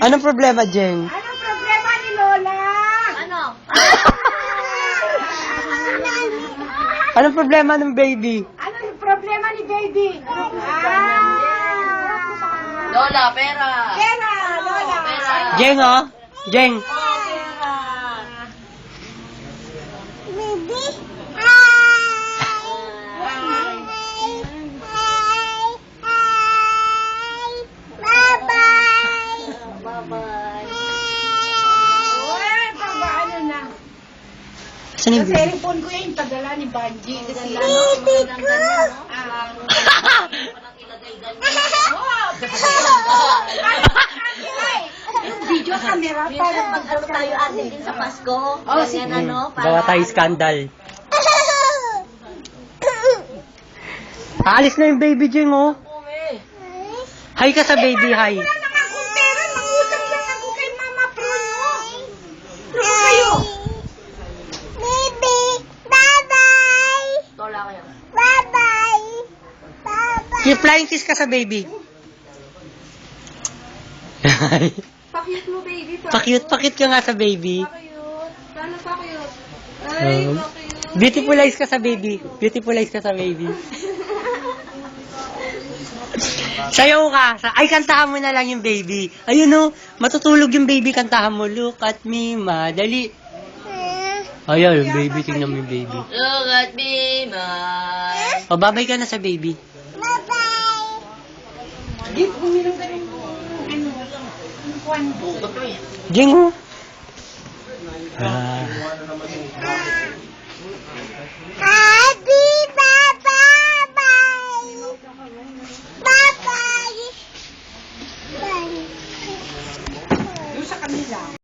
Anong problema, Jeng? Anong problema ni Lola? Ano? Anong problema ng baby? Anong problema ni baby? Lola, pera. Pera, Lola. Pera. Jeng, oh. Jeng. Bye-bye. Uy, baba, ano na? Saan yung Sa baby? cellphone ko yung tagala ni Banji. Kasi Baby ko. Yung video camera para Minsan pag ano tayo atin din sa Pasko. Ganyan ano. Gawa tayo skandal. Aalis na yung baby, Jeng, oh. Hi ka sa baby, hi. wala na akong pera. Mangutang lang ako kay Mama Pro nyo. Ano kayo? Lola kayo. Yung flying kiss ka sa baby. Pakit mo, baby. Pakit ka nga sa baby. Pakit. Paano pakit? Ay, Um, pakit. Beautiful eyes ka sa baby. Beautiful eyes ka sa baby. Sayaw ka. Ay, kantahan mo na lang yung baby. Ayun, oh. Matutulog yung baby. Kantahan mo. Look at me, madali. Ayan, yung baby. Tingnan mo yung baby. Look at me, my. O, babay ka na sa baby. Give, uminom ka rin ano, kwan. Jeng, oh. Ah. Yung sa kanila.